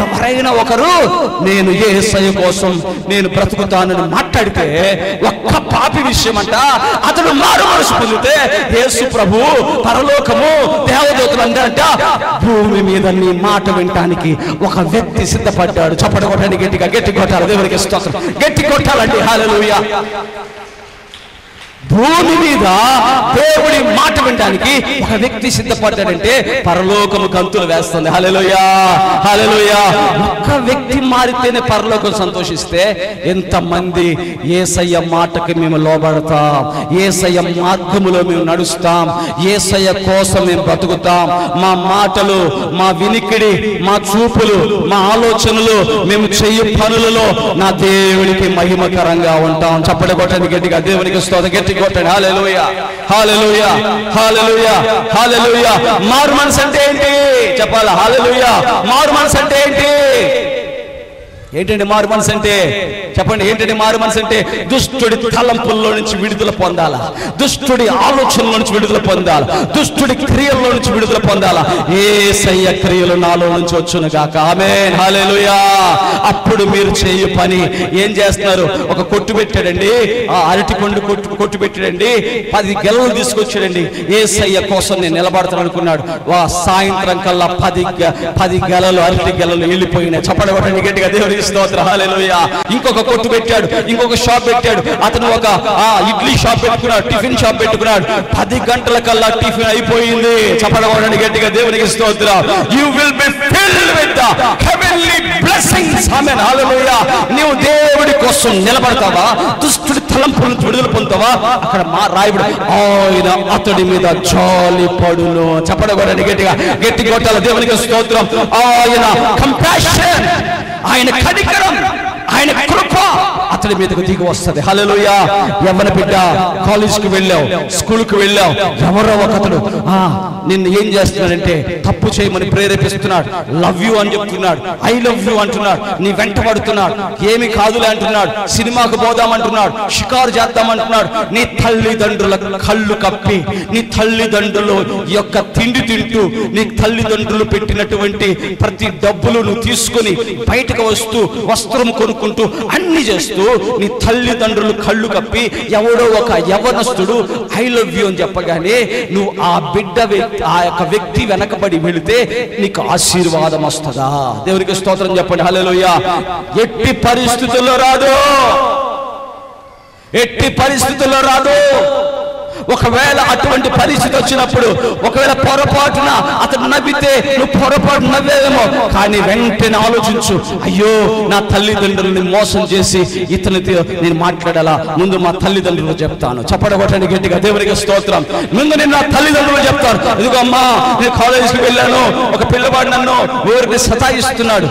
ఎవరైనా ఒకరు నేను యేసయ్య కోసం నేను బ్రతుకుతానని మాట్లాడితే ఒక్క పాపి విషయం అంట అతడు మారు మనసు పొందితే యేసు ప్రభు పరలోకము దేవదూతలు అంటారంట భూమి మీద నీ మాట వినటానికి ఒక వ్యక్తి సిద్ధపడ్డాడు. చప్పట్లు కొట్టండి గట్టిగా. గట్టి కొట్టాలి. దేవునికి స్తోత్రం. గట్టి కొట్టాలండి. హల్లెలూయా. భూమి మీద దేవుడి మాట వినడానికి ఒక వ్యక్తి సిద్ధపడ్డాడంటే పరలోకము గంతులు వేస్తుంది. హల్లెలూయా. హల్లెలూయా. ఒక్క వ్యక్తి మారితేనే పరలోకం సంతోషిస్తే ఎంతమంది యేసయ్య మాటకి మేము లోబడతాం, యేసయ్య మార్గములో మేము నడుస్తాం, యేసయ్య కోసం మేము బ్రతుకుతాం. మా మాటలు, మా వినికిడి, మా చూపులు, మా ఆలోచనలు, మేము చెయ్యి పనులలో నా దేవుడికి మహిమకరంగా ఉంటాం. చప్పట్లు కొట్టండి గట్టిగా. దేవునికి స్తోత్రం. గట్టి కొట్టండి. హల్లెలూయా. హల్లెలూయా. హల్లెలూయా. హల్లెలూయా. మారు మనసు అంటే ఏంటి చెప్పాలా? హల్లెలూయా. మారు మనసు అంటే ఏంటి? ఏంటండి మారు మనసు అంటే? చెప్పండి. ఏంటండి మారు మనసు అంటే? దుష్టుడి తలంపుల్లో నుంచి విడుదల పొందాలా, దుష్టుడి ఆలోచనలో నుంచి విడుదల పొందాలా, దుష్టుడి క్రియల్లో నుంచి విడుదల పొందాలా. యేసయ్య క్రియలు నాలో నుంచి వచ్చును గాక. ఆమేన్. హల్లెలూయా. అప్పుడు మీరు చేయు పని ఏం చేస్తున్నారు? ఒక కొట్టు పెట్టాడండి, ఆ అరటి పండు కొట్టు పెట్టాడండి, 10 గెలలు తీసుకొచ్చాడండి. యేసయ్య కోసం నేను నిలబడతాను అనుకున్నాడు. సాయంత్రం కల్లా 10 గెలలు అరటి గెలలు వెళ్ళిపోయినాయి. చప్పట్లు కొట్టండి గట్టిగా. దేవునికి స్తోత్రం. హల్లెలూయా. ఇంకొక కొట్టు పెట్టాడు, ఇంకొక షాప్ పెట్టాడు. అతను ఒక ఇడ్లీ షాప్ పెట్టుకున్నాడు, టిఫిన్ షాప్ పెట్టుకున్నాడు. 10 గంటల కల్లా టిఫిన్ అయిపోయింది. చప్పట్లు కొట్టండి గట్టిగా. దేవునికి స్తోత్రం. You will be filled with the heavenly blessings. ఆమేన్. హల్లెలూయా. నీవు దేవుడి కోసం నిలబడతావా? దుష్టుడి తలంపుల నుంచి విడుదల పొందుతావా? అక్కడ రాయబడి ఆయన అతడి మీద జాలి పడును. చప్పట్లు కొట్టండి గట్టిగా. గట్టి కొట్టాలి. దేవునికి స్తోత్రం. ఆయన కంపాషన్ ఆయన కనికరం, ఆయన కృప అతడి మీదకు దిగి వస్తుంది. హల్లెలూయా. యవ్వన బిడ్డ, కాలేజ్కి వెళ్ళావు, స్కూల్కి వెళ్ళావు, ఎవరో ఒకతడు నిన్ను ఏం చేస్తున్నాడంటే తప్పు చేయమని ప్రేరేపిస్తున్నాడు. లవ్ యూ అని చెప్తున్నాడు, ఐ లవ్ యూ అంటున్నాడు, నీ వెంట పడుతున్నాడు, ఏమి కాదులే అంటున్నాడు, సినిమాకు పోదామంటున్నాడు, షికారు చేద్దామంటున్నాడు. నీ తల్లిదండ్రుల కళ్ళు కప్పి, నీ తల్లిదండ్రులు యొక్క తిండి తింటూ, నీ తల్లిదండ్రులు పెట్టినటువంటి ప్రతి డబ్బులు నువ్వు తీసుకొని బయటకు వస్తూ వస్త్రం కొనుక్కుంటూ అన్ని చేస్తూ నీ తల్లిదండ్రులు కళ్ళు కప్పి ఎవడో ఒక యవ్వనస్తుడు ఐ లవ్ యూ అని చెప్పగానే నువ్వు ఆ బిడ్డ ఆ యొక్క వ్యక్తి వెనకబడి వెళితే నీకు ఆశీర్వాదం వస్తుందా? దేవునికి స్తోత్రం చెప్పండి. హల్లెలూయా. ఎట్టి పరిస్థితుల్లో రాదు, ఎట్టి పరిస్థితుల్లో రాదు. ఒకవేళ అటువంటి పరిస్థితి వచ్చినప్పుడు, ఒకవేళ పొరపాటున అతను నవ్వితే నువ్వు పొరపాటు నవ్వేదేమో, కానీ వెంటనే ఆలోచించు, అయ్యో నా తల్లిదండ్రులని మోసం చేసి ఇతనితో నేను మాట్లాడాలా, ముందు మా తల్లిదండ్రులు చెప్తాను. చప్పడగొట్టండి గట్టిగా, దేవునికి స్తోత్రం. ముందు నేను నా తల్లిదండ్రులు చెప్తాను, ఇదిగో అమ్మా నేను కాలేజీకి వెళ్ళాను, ఒక పిల్లవాడు నన్ను ఊరికి సతాయిస్తున్నాడు,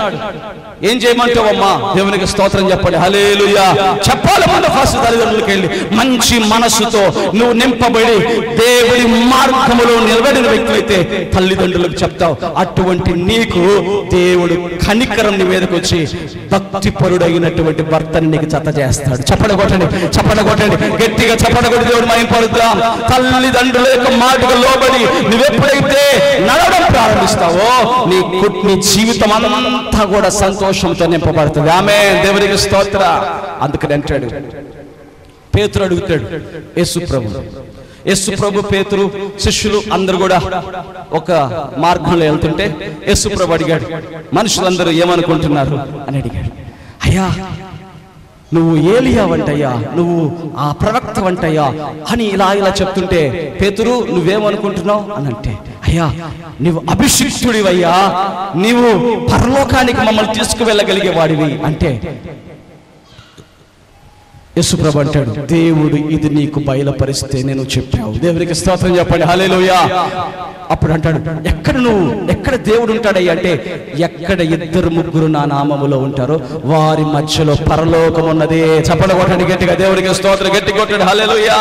ఏం చేయమంటావమ్మా? దేవునికి స్తోత్రం చెప్పండి. హల్లెలూయా. చెప్పాలి ముందు ఫస్ట్ తల్లిదండ్రులకు వెళ్ళి. మంచి మనసుతో నువ్వు నింపబడి దేవుడి మార్గములో నిలబడిన వ్యక్తి అయితే తల్లిదండ్రులకు చెప్తావు. అటువంటి నీకు దేవుడు కనికరం నీ మీదకి వచ్చి భక్తిపరుడైనటువంటి భర్తని నీకు జత చేస్తాడు. చప్పడగొట్టండి, చప్పడగొట్టండి, గట్టిగా చప్పడగొట్టి దేవుడు మహిమపరుద్దాం. తల్లిదండ్రుల యొక్క మాటకు లోబడి నువ్వెప్పుడైతే నడవడం ప్రారంభిస్తావో నీ జీవితం అంతా కూడా సంతోషంతో నింపబడుతుంది. ఆమేన్. దేవునికి స్తోత్ర. అందుకని అంటాడు, పేతురు అడుగుతాడు యేసు ప్రభు పేతురు శిష్యులు అందరూ కూడా ఒక మార్గంలో వెళ్తుంటే యేసు ప్రభు అడిగాడు, మనుషులందరూ ఏమనుకుంటున్నారు అని అడిగాడు. అయ్యా నువ్వు ఏలియా వంటయ్యా, నువ్వు ఆ ప్రవక్త వంటయ్యా అని ఇలా చెప్తుంటే పేతురు నువ్వేమనుకుంటున్నావు అని అంటే, అయ్యా నువ్వు అభిషిక్తుడివయ్యా, నీవు పరలోకానికి మమ్మల్ని తీసుకువెళ్ళగలిగే వాడివి అంటే యేసుప్రభు అంటాడు, దేవుడు ఇది నీకు బయలుపరిస్తే నేను చెప్పావు. దేవునికి స్తోత్రం చెప్పండి. హల్లెలూయా. అప్పుడు అంటాడు, ఎక్కడ దేవుడు ఉంటాడయ్యా అంటే, ఎక్కడ 2-3 నా నామములో ఉంటారో వారి మధ్యలో పరలోకం ఉన్నది. చప్పట్లు కొట్టండి గట్టిగా, దేవునికి స్తోత్రం. గట్టి కొట్టండి. హల్లెలూయా.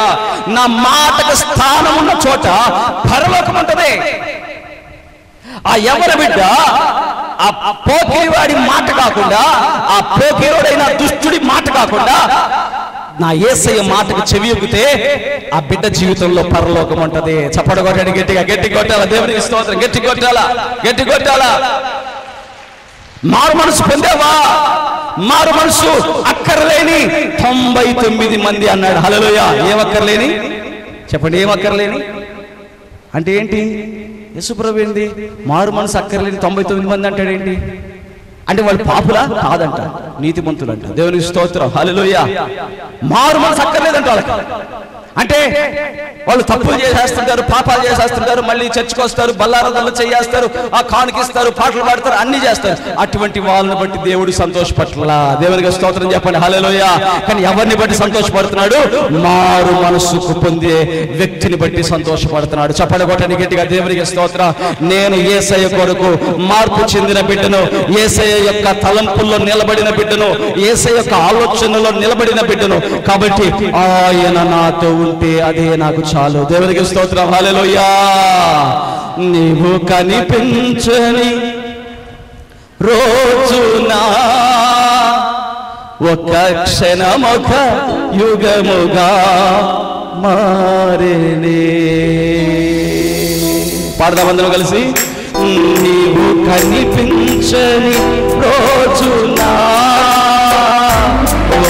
నా మాటకు స్థానం ఉన్న చోట పరలోకం ఉంటది. ఆ ఎవరి బిడ్డ ఆ పోకిరివాడి మాట కాకుండా, ఆ పోకిరోడైన దుష్టుడి మాట కాకుండా నా యేసయ్య మాటకు చెవి ఎగితే ఆ బిడ్డ జీవితంలో పరలోకం ఉంటది. చప్పట్లు కొట్టండి గట్టిగా, గట్టి కొట్టాలా, దేవునికి స్తోత్రం. గట్టి కొట్టాలా, గట్టి కొట్టాలా. మారు మనసు పొందేవా? మారు మనసు అక్కర్లేని 99 మంది అన్నాడు. హల్లెలూయా. ఏమక్కర్లేని చెప్పండి, ఏమక్కర్లేని అంటే ఏంటి? యేసుప్రభు ఏంది మారు మనసు అక్కర్లేని 99 మంది అంటాడు ఏంటి అంటే? వాళ్ళు పాపులా? కాదంట, నీతిమంతులు అంట. దేవునికి స్తోత్రం. హల్లెలూయా. మారు మనసు అక్కర్లేదంట వాళ్ళకి. అంటే వాళ్ళు తప్పులు చేసేస్తుంటారు, పాపాలు చేసేస్తుంటారు, మళ్ళీ చర్చకు వస్తారు, బల్లారదలు చేస్తారు, ఆ కానుకిస్తారు, పాటలు పాడతారు, అన్ని చేస్తారు. అటువంటి వాళ్ళని బట్టి దేవుడు సంతోషపట్ల. దేవునికి స్తోత్రం చెప్పండి. హల్లెలూయా. కానీ ఎవరిని బట్టి సంతోషపడుతున్నాడు? మారు మనసుకు పొందే వ్యక్తిని బట్టి సంతోషపడుతున్నాడు. చప్పట్లు కొట్టండి గట్టిగా, దేవునికి స్తోత్రం. నేను యేసయ్య కొరకు మార్పు చెందిన బిడ్డను, యేసయ్య యొక్క తలంపుల్లో నిలబడిన బిడ్డను, యేసయ్య యొక్క ఆలోచనలో నిలబడిన బిడ్డను. కాబట్టి ఆయన నాతో ఉంటే అదే నాకు చాలు. దేవునికి స్తోత్రం. హల్లెలూయా. నీవు కనిపించని రోజునా ఒక క్షణమొక యుగముగా మారేనే. పాడదామందరం కలిసి. నీవు కనిపించని రోజునా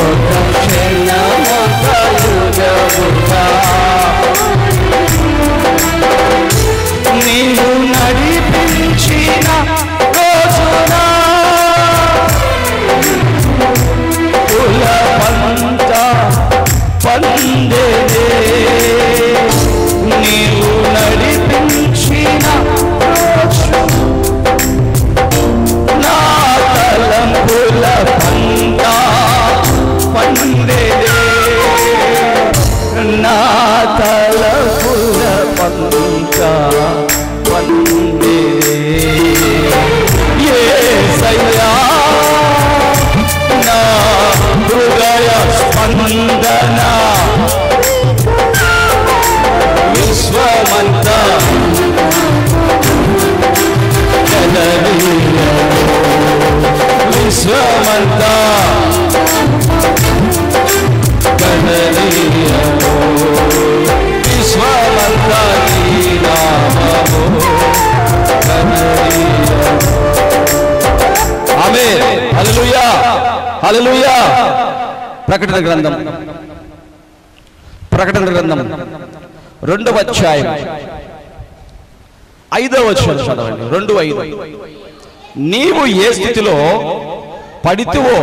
ఒక క్షణమొక యుగముగా, నీవు నడిపించిన రోజునా కుల పంట పండేదే. నీవు నడిపించిన రోజు నా తలంపుల విశ్వమంతా గణనీయము, విశ్వమంతా నీ నామము గణనీయము. ఆమేన్. హల్లెలూయా, హల్లెలూయా. ప్రకటన గ్రంథం 2వ అధ్యాయం 5వ వచనం చదవండి. 2:5. నీవు ఏ స్థితిలో పడితువో,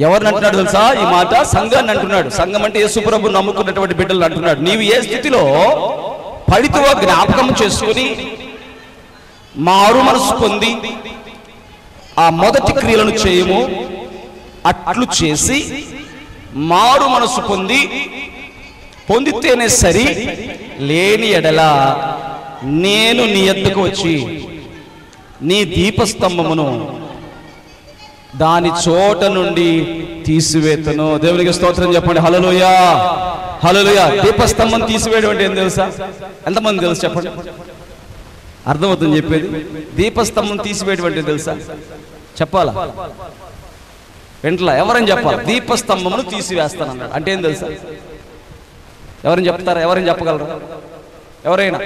ఎవరిని అంటున్నాడు తెలుసా ఈ మాట? సంఘాన్ని అంటున్నాడు. సంఘం అంటే యేసుప్రభు నమ్ముకున్నటువంటి బిడ్డలు అంటున్నాడు. నీవు ఏ స్థితిలో పడితువో జ్ఞాపకం చేసుకుని మారు మనసు పొంది ఆ మొదటి క్రియలను చేయము. అట్లు చేసి మారు మనసు పొందితేనే సరి, లేని ఎడల నేను నీ యొద్దకు వచ్చి నీ దీపస్తంభమును దాని చోట నుండి తీసివేతను. దేవునికి స్తోత్రం చెప్పండి. హల్లెలూయా, హల్లెలూయా. దీపస్తంభం తీసివేయడం అంటే ఏం తెలుసా? ఎంతమంది తెలుసు చెప్పండి? అర్థమవుతుంది చెప్పేది. దీపస్తంభం తీసివేయడం అంటే తెలుసా? చెప్పాలా? వెంటలా ఎవరైనా చెప్పాలి. దీపస్తంభమును తీసివేస్తానన్నాడు అంటే ఏం తెలుసా? ఎవరైనా చెప్తారా? ఎవరైనా చెప్పగలరా? ఎవరైనా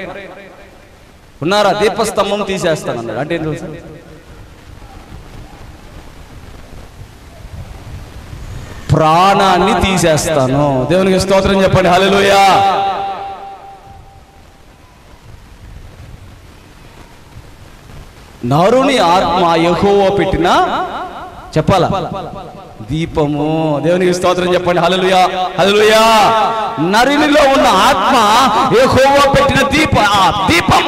ఉన్నారా? దీపస్తంభం తీసేస్తానన్నాడు అంటే ఏం తెలుసా? ప్రాణాన్ని తీసేస్తాను. దేవునికి స్తోత్రం చెప్పండి. హల్లెలూయా. నరుని ఆత్మ యెహోవా పెట్టిన చెప్పాలా దీపము. దేవునికి స్తోత్రం చెప్పండి. హల్లెలూయా, హల్లెలూయా. నరునిలో ఉన్న ఆత్మ యెహోవా పెట్టిన దీపం.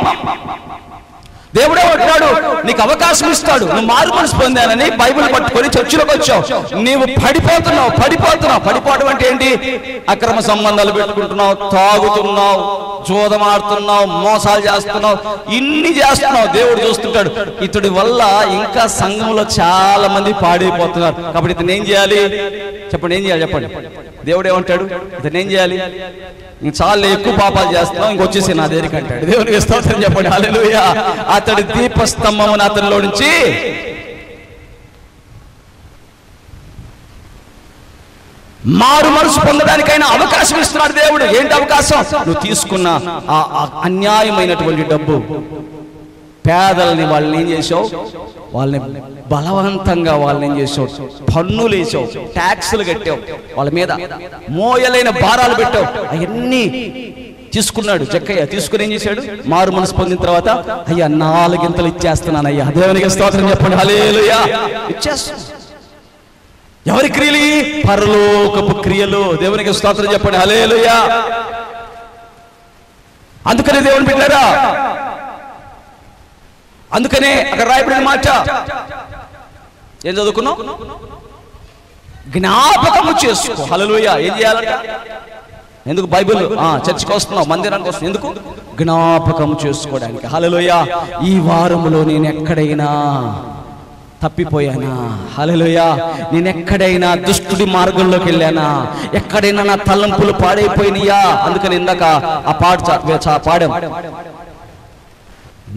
దేవుడే అంటాడు నీకు అవకాశం ఇస్తాడు. నువ్వు మారు మనసు పొందానని బైబిల్ పట్టుకొని చర్చిలోకి వచ్చావు. నీవు పడిపోతున్నావు. పడిపోవడం అంటే ఏంటి? అక్రమ సంబంధాలు పెట్టుకుంటున్నావు, తాగుతున్నావు, జోదమాడుతున్నావు, మోసాలు చేస్తున్నావు, ఇన్ని చేస్తున్నావు. దేవుడు చూస్తుంటాడు. ఇతడి వల్ల ఇంకా సంఘంలో చాలా మంది పాడైపోతున్నారు. కాబట్టి ఇతను ఏం చేయాలి చెప్పండి? ఏం చేయాలి చెప్పండి? దేవుడు ఏమంటాడు? ఇతను ఏం చేయాలి? ఇంక చాలా ఎక్కువ పాపాలు చేస్తున్నావు, ఇంకొచ్చేసి నా దగ్గరికి అంటాడు. దేవునికి స్తోత్రం చెప్పండి. హల్లెలూయా. అతడి దీపస్తంభమును అతనిలో నుంచి మారు మనసు పొందడానికైనా అవకాశం ఇస్తున్నాడు దేవుడు. ఏంటి అవకాశం? నువ్వు తీసుకున్న ఆ అన్యాయమైనటువంటి డబ్బు, పేదలని వాళ్ళని ఏం చేసావు? వాళ్ళని బలవంతంగా వాళ్ళని ఏం చేసావు? పన్నులు వేసావు, ట్యాక్సులు కట్టావు, వాళ్ళ మీద మోయలేని భారాలు పెట్టావు. అవన్నీ తీసుకున్నాడు జక్కయ్య. తీసుకుని ఏం చేశాడు? మారు మనసు పొందిన తర్వాత అయ్యా 4 గింతలు ఇచ్చేస్తున్నాను అయ్యా. దేవునికి స్తోత్రం చెప్పండి. హల్లెలూయా. ఇచ్చేస్తాను. ఎవరి క్రియలు? పరలోకపు క్రియలు. దేవునికి స్తోత్రం చెప్పండి. హల్లెలూయా. అందుకనే దేవుని బిడ్డలారా, అందుకనే అక్కడ రాయబడిన మాట ఏం చదువుకున్నావు? జ్ఞాపకము చేసుకో. హల్లెలూయా. ఏం చేయాలంట? ఎందుకు బైబిల్ చర్చికి వస్తున్నావు, మందిరానికి వస్తున్నావు? ఎందుకు? జ్ఞాపకం చేసుకోవడానికి. హల్లెలూయా. ఈ వారములో నేను ఎక్కడైనా తప్పిపోయానా? హల్లెలూయా. నేను ఎక్కడైనా దుష్టుడి మార్గంలోకి వెళ్ళానా? ఎక్కడైనా నా తలంపులు పాడైపోయినాయా? అందుకని ఇందాక ఆ పాట పాడాం.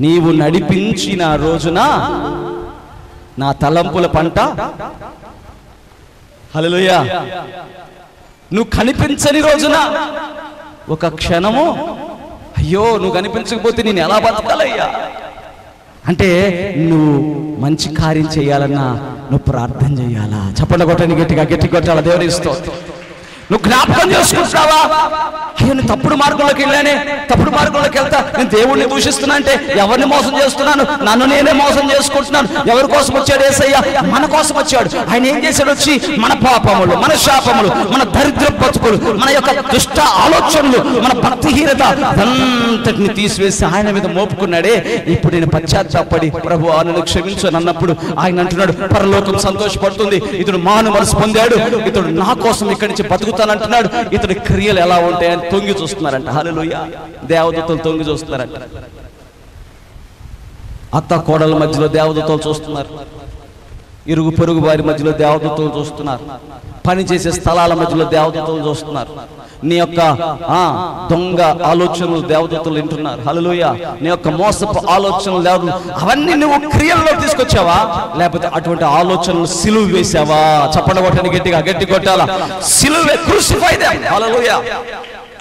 నీవు నడిపించిన రోజున నా తలంపుల పంట. హల్లెలూయా. నువ్వు కనిపించని రోజున ఒక క్షణము అయ్యో నువ్వు కనిపించకపోతే నేను ఎలా బతకాలయ్యా అంటే నువ్వు మంచి కార్యం చేయాలన్నా నువ్వు ప్రార్థన చేయాలా? చప్పట్లు కొట్టని గట్టి కొట్టాలా? దేవుని స్తోత్రం. నువ్వు జ్ఞాపకం చేసుకుంటున్నావా? అయ్యో నేను తప్పుడు మార్గంలోకి వెళ్ళానే, తప్పుడు మార్గంలోకి వెళ్తా నేను దేవుడిని దూషిస్తున్నా అంటే ఎవరిని మోసం చేస్తున్నాను? నన్ను నేనే మోసం చేసుకుంటున్నాను. ఎవరి కోసం వచ్చాడు యేసయ్య? మన కోసం వచ్చాడు. ఆయన ఏం చేశాడు? వచ్చి మన పాపములు, మన శాపములు, మన దరిద్ర బతుకులు, మన యొక్క దుష్ట ఆలోచనలు, మన భక్తిహీనత అంతటిని తీసివేసి ఆయన మీద మోపుకున్నాడే. ఇప్పుడు నేను పశ్చాత్తాపడి ప్రభు నన్ను క్షమించు అన్నప్పుడు ఆయన అంటున్నాడు పరలోకం సంతోషపడుతుంది. ఇతడు మాను మనసు పొందాడు, ఇతడు నా కోసం ఇక్కడి నుంచి బతుకుతానంటున్నాడు. ఇతడి క్రియలు ఎలా ఉంటాయని తొంగి చూస్తున్నారంట. హల్లెలూయా. దేవదూతలు తొంగి చూస్తున్నారంట. అత్త కోడల మధ్యలో దేవదూతలు చూస్తున్నారు. ఇరుగు పొరుగు వారి మధ్యలో దేవదూతలు చూస్తున్నారు. పని చేసే స్థలాల మధ్యలో దేవదూతలు చూస్తున్నారు. నీ యొక్క దొంగ ఆలోచనలు దేవదూతలు వింటున్నారు. హల్లెలూయా. నీ యొక్క మోసపు ఆలోచనలు దేవదూతలు, అవన్నీ నువ్వు క్రియల్లో తీసుకొచ్చావా, లేకపోతే అటువంటి ఆలోచనలు సిలువ వేసావా? చప్పట కొట్టని గట్టిగా, గట్టి కొట్టాలా. సిలువే, క్రూసిఫై దెమ్. హల్లెలూయా.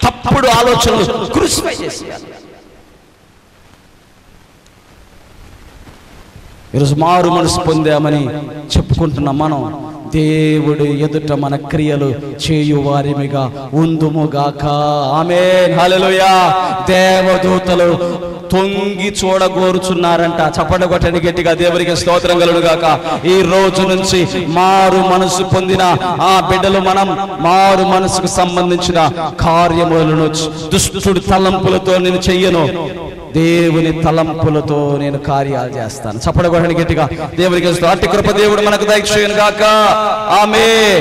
తప్పుడు ఆలోచనలు క్రూసిఫై చేసేయాలి. ఈరోజు మారు మనసు పొందామని చెప్పుకుంటున్న మనం దేవుడు ఎదుట మన క్రియలు చేయువారిమిగా ఉందుముగాక. ఆమేన్. హల్లెలూయా. దేవదూతలు తొంగి చూడగోరుచున్నారంట. చప్పట కొట్టండి గట్టిగా, దేవునికి స్తోత్రం కలుగును గాక. ఈ రోజు నుంచి మారు మనసు పొందిన ఆ బిడ్డలు మనం మారు మనసుకు సంబంధించిన కార్యములను దుష్టుడి తలంపులతో నేను చెయ్యను, దేవుని తలంపులతో నేను కార్యాలు చేస్తాను. చప్పట కొట్టండి గట్టిగా, దేవునికి స్తోత్రం. అట్టి కృప దేవుడు మనకు దయచేయును గాక. ఆమేన్.